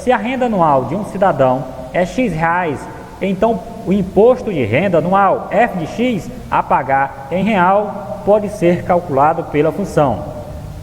se a renda anual de um cidadão é X reais, então o imposto de renda anual f de x a pagar em real pode ser calculado pela função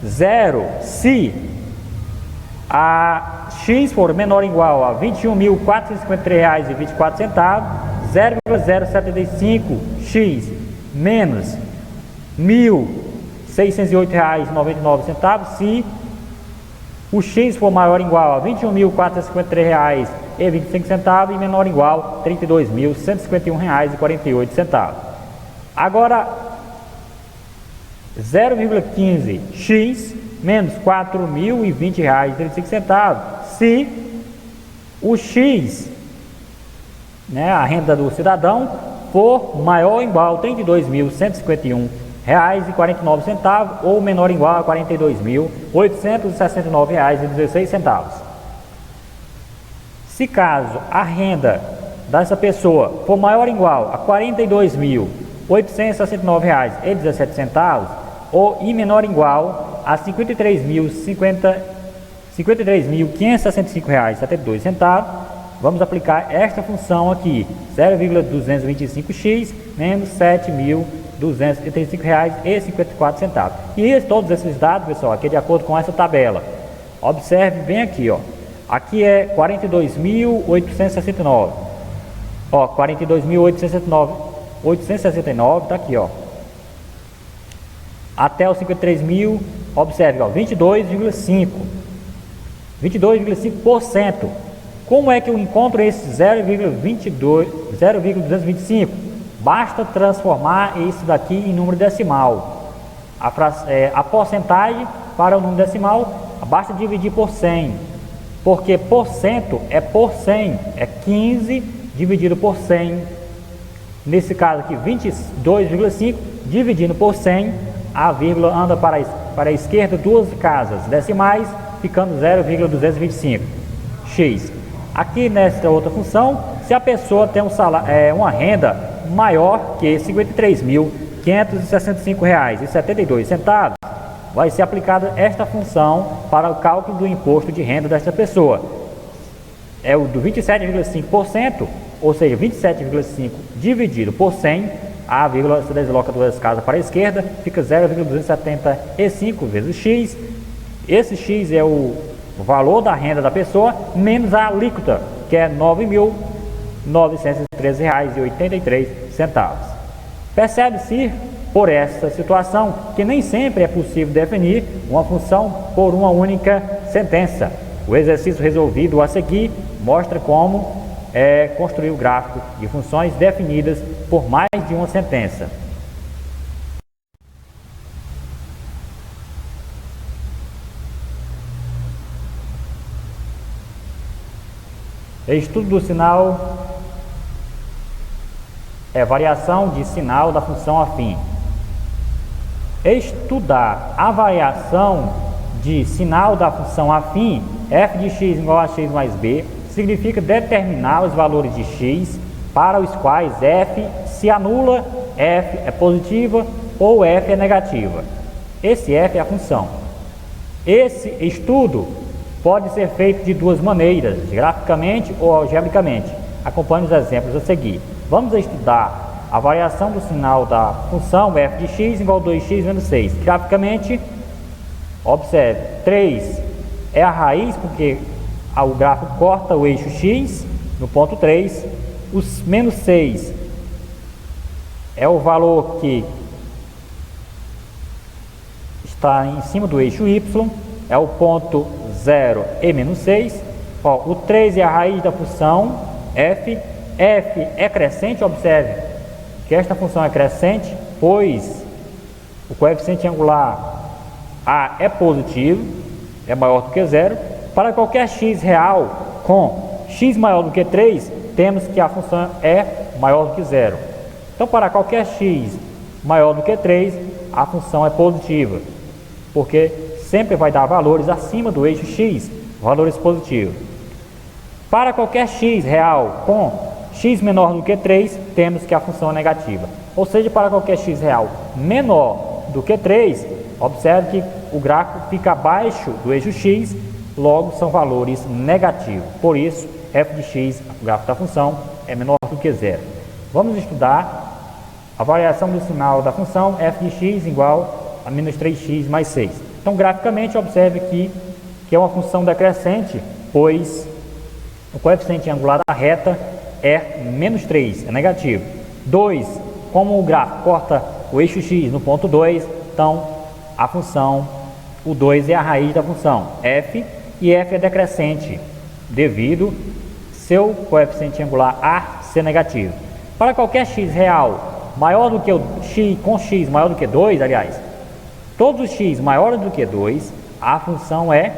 0 se a x for menor ou igual a R$ 21.453,24, 0,075x menos R$ 1.608,99 se o x for maior ou igual a R$ 21.453,25 e menor ou igual a R$ 32.151,48. Agora, 0,15x menos R$ 4.020,35 se o x, a renda do cidadão, for maior ou igual a R$ 32.151,49 ou menor ou igual a R$ 42.869,16. Se caso a renda dessa pessoa for maior ou igual a R$ 42.869,17 ou menor ou igual a R$ 53.565,72, vamos aplicar esta função aqui, 0,225x menos R$ 7.235,54. E todos esses dados, pessoal, aqui é de acordo com essa tabela. Observe bem aqui, ó. Aqui é 42.869. Ó, 42.869 tá aqui, ó. Até os 53.000, observe, ó, 22,5%. Como é que eu encontro esse 0,225? Basta transformar isso daqui em número decimal. A porcentagem para o número decimal, basta dividir por 100. Porque por cento é por 100, é 15 dividido por 100. Nesse caso aqui, 22,5 dividindo por 100, a vírgula anda para a esquerda duas casas decimais, ficando 0,225x. Aqui nesta outra função, se a pessoa tem uma renda maior que R$ 53.565,72, vai ser aplicada esta função para o cálculo do imposto de renda desta pessoa. É o do 27,5%, ou seja, 27,5 dividido por 100, a vírgula se desloca duas casas para a esquerda, fica 0,275 vezes x. Esse x é o valor da renda da pessoa menos a alíquota, que é R$ 9.913,83. Percebe-se por essa situação que nem sempre é possível definir uma função por uma única sentença. O exercício resolvido a seguir mostra como construir o gráfico de funções definidas por mais de uma sentença. Estudo do sinal variação de sinal da função afim. Estudar a variação de sinal da função afim f de x igual a x mais b significa determinar os valores de x para os quais f se anula, f é positiva ou f é negativa. Esse f é a função. Esse estudo pode ser feito de duas maneiras, graficamente ou algebricamente. Acompanhe os exemplos a seguir. Vamos estudar a variação do sinal da função f de x igual a 2x menos 6. Graficamente, observe, 3 é a raiz, porque o gráfico corta o eixo x no ponto 3. Os menos 6 é o valor que está em cima do eixo y, é o ponto 0 e menos 6. Ó, o 3 é a raiz da função f. F é crescente, observe que esta função é crescente, pois o coeficiente angular a é positivo, é maior do que 0. Para qualquer x real com x maior do que 3, temos que a função é maior do que 0. Então, para qualquer x maior do que 3, a função é positiva, porque sempre vai dar valores acima do eixo x, valores positivos. Para qualquer x real com x menor do que 3, temos que a função é negativa. Ou seja, para qualquer x real menor do que 3, observe que o gráfico fica abaixo do eixo x logo são valores negativos. Por isso, f de x, o gráfico da função, é menor do que zero. Vamos estudar a variação do sinal da função f de x igual a menos 3x mais 6. Então, graficamente, observe que é uma função decrescente, pois o coeficiente angular da reta é menos 3, é negativo. 2, como o gráfico corta o eixo x no ponto 2, então a função, o 2 é a raiz da função f, e f é decrescente, devido seu coeficiente angular a ser negativo. Para qualquer x real maior do que o x, com x maior do que 2, aliás, todos os x maiores do que 2, a função é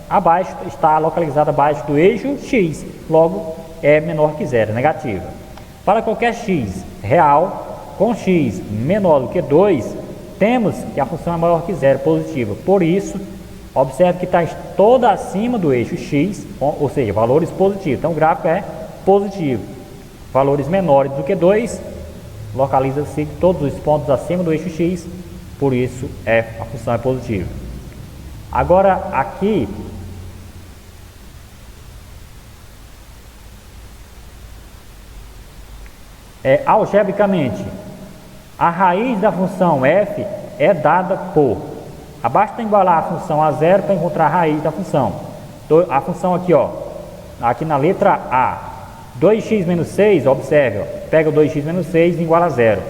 abaixo, está localizada abaixo do eixo x, logo é menor que zero, é negativa. Para qualquer x real com x menor do que 2, temos que a função é maior que zero, positiva. Por isso, observe que está toda acima do eixo x, ou seja, valores positivos. Então o gráfico é positivo. Valores menores do que 2, localiza-se todos os pontos acima do eixo x, por isso a função é positiva. Agora aqui, algebricamente, a raiz da função f é dada por, basta igualar a função a zero para encontrar a raiz da função. Então, a função aqui, aqui na letra A, 2x menos 6, observe, pega o 2x menos 6 e iguala a zero.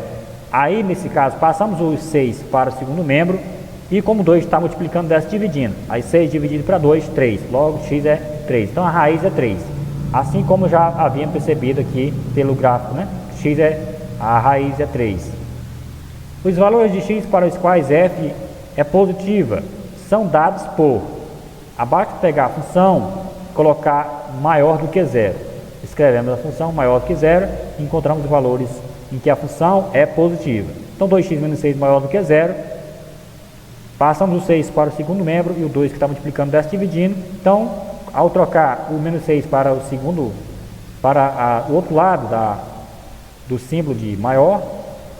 Aí, nesse caso, passamos o 6 para o segundo membro, e como 2 está multiplicando, desce dividindo. Aí 6 dividido para 2, 3. Logo, x é 3. Então, a raiz é 3. Assim como já havíamos percebido aqui pelo gráfico, né? A raiz é 3. Os valores de x para os quais f é positiva são dados por, abaixo de pegar a função, colocar maior do que zero. Escrevemos a função maior do que zero e encontramos os valores em que a função é positiva. Então 2x menos 6 maior do que zero. Passamos o 6 para o segundo membro e o 2 que está multiplicando desce dividindo. Então, ao trocar o menos 6 para o segundo, para o outro lado do símbolo de maior,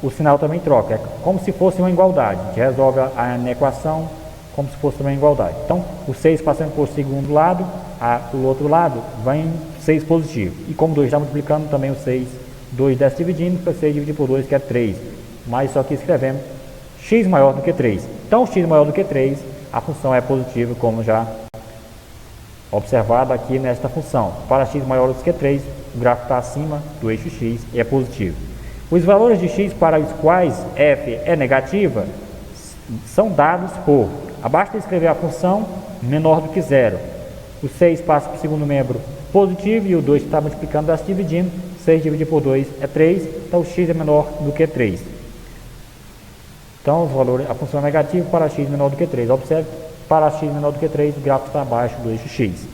o sinal também troca. É como se fosse uma igualdade. A gente resolve a equação como se fosse uma igualdade. Então, o 6 passando por segundo lado, o outro lado vem 6 positivo. E como 2 está multiplicando, também o 6, 2 desce dividindo, fica 6 dividido por 2, que é 3. Mas só que escrevemos x maior do que 3. Então, x maior do que 3, a função é positiva, como já observado aqui nesta função. Para x maior do que 3, o gráfico está acima do eixo x e é positivo. Os valores de x para os quais f é negativa são dados por, abaixo de escrever a função menor do que zero. O 6 passa para o segundo membro positivo e o 2 está multiplicando, desce dividindo. 6 dividido por 2 é 3, então o x é menor do que 3. Então os valores, a função é negativa para x menor do que 3. Observe, para x menor do que 3, o gráfico está abaixo do eixo x.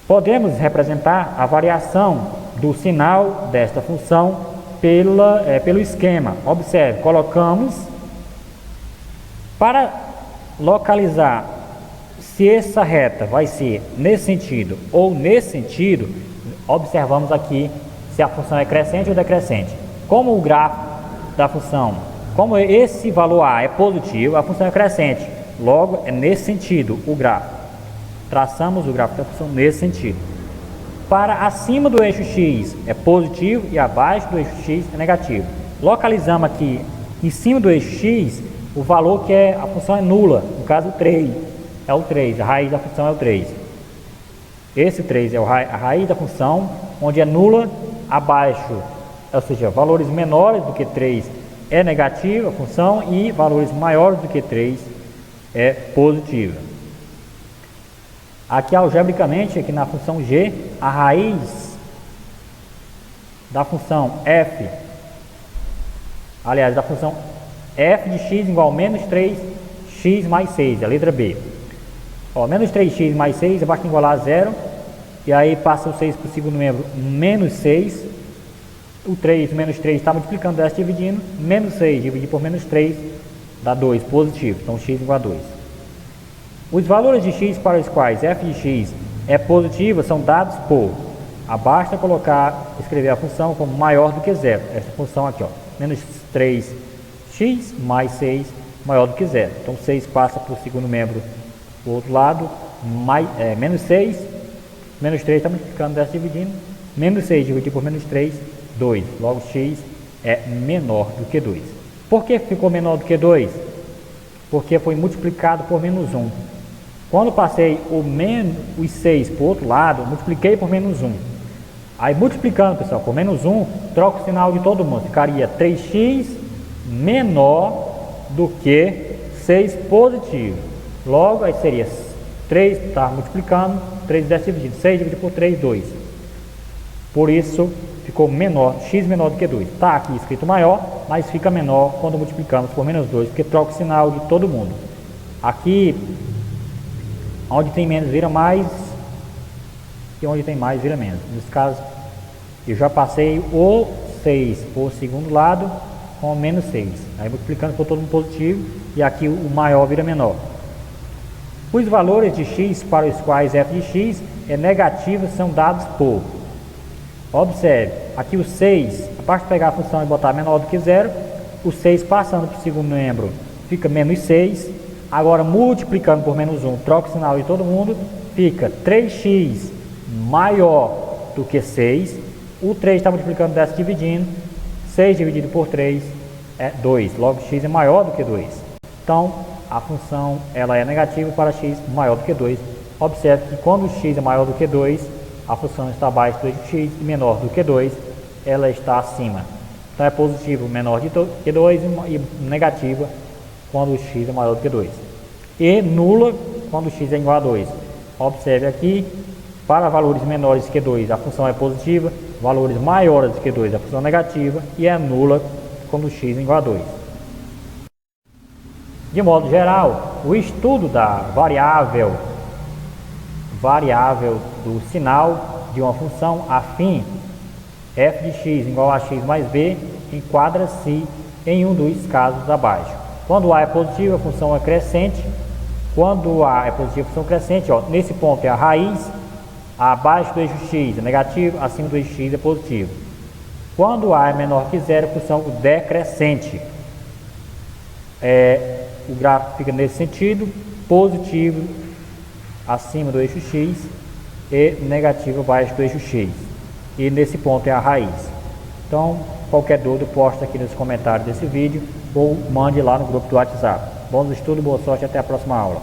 Podemos representar a variação do sinal desta função pelo esquema. Observe, colocamos, para localizar se essa reta vai ser nesse sentido ou nesse sentido, observamos aqui se a função é crescente ou decrescente. Como o gráfico da função, como esse valor A é positivo, a função é crescente. Logo, é nesse sentido o gráfico. Traçamos o gráfico da função nesse sentido. Para acima do eixo x é positivo e abaixo do eixo x é negativo. Localizamos aqui em cima do eixo x o valor que a função é nula, no caso 3, é o 3, a raiz da função é o 3. Esse 3 é a raiz da função, onde é nula, abaixo, ou seja, valores menores do que 3 é negativa a função e valores maiores do que 3 é positiva. Aqui algebricamente, aqui na função g, a raiz da função f, aliás, da função f de x igual a menos 3x mais 6, a letra B. Menos 3x mais 6, basta igualar a zero, e aí passa o 6 para o segundo membro, menos 6, o 3 menos 3 está multiplicando, desce dividindo, menos 6 dividido por menos 3 dá 2, positivo, então x igual a 2. Os valores de x para os quais f de x é positiva são dados por, basta escrever a função como maior do que zero, essa função aqui, menos 3x mais 6 maior do que zero. Então 6 passa para o segundo membro do outro lado, menos 6, menos 3 está multiplicando, desce dividindo, menos 6 dividido por menos 3, 2. Logo, x é menor do que 2. Por que ficou menor do que 2? Porque foi multiplicado por menos 1. Quando passei os 6 para o outro lado, multipliquei por menos 1. Aí multiplicando, pessoal, por menos 1, troca o sinal de todo mundo. Ficaria 3x menor do que 6 positivo. Logo, aí seria 3, está multiplicando, 3 desce dividido, 6 dividido por 3, 2. Por isso, ficou menor, x menor do que 2. Está aqui escrito maior, mas fica menor quando multiplicamos por menos 2, porque troca o sinal de todo mundo. Aqui, onde tem menos vira mais, e onde tem mais vira menos. Nesse caso, eu já passei o 6 por o segundo lado com menos 6. Aí multiplicando por todo mundo positivo, e aqui o maior vira menor. Os valores de x para os quais f de x é negativo são dados por. Observe, aqui o 6, a parte de pegar a função e botar menor do que 0, o 6 passando para o segundo membro fica menos 6. Agora multiplicando por menos 1, troca o sinal de todo mundo, fica 3x maior do que 6. O 3 está multiplicando, desce dividindo, 6 dividido por 3 é 2. Logo, x é maior do que 2. Então, a função ela é negativa para x maior do que 2. Observe que quando x é maior do que 2, a função está abaixo do x e menor do que 2, ela está acima. Então é positivo menor do que 2 e negativa quando o x é maior do que 2. E nula quando o x é igual a 2. Observe aqui, para valores menores que 2 a função é positiva, valores maiores do que 2 a função é negativa e é nula quando o x é igual a 2. De modo geral, o estudo da variável do sinal de uma função afim f de x igual a x mais b enquadra-se em um dos casos abaixo. Quando a é positivo, a função é crescente. Quando a é positivo, a função crescente, nesse ponto é a raiz, abaixo do eixo x é negativo, acima do eixo x é positivo. Quando a é menor que 0, a função decrescente. O gráfico fica nesse sentido, positivo acima do eixo x e negativo abaixo do eixo x. E nesse ponto é a raiz. Então, qualquer dúvida, posta aqui nos comentários desse vídeo ou mande lá no grupo do WhatsApp. Bons estudos, boa sorte e até a próxima aula.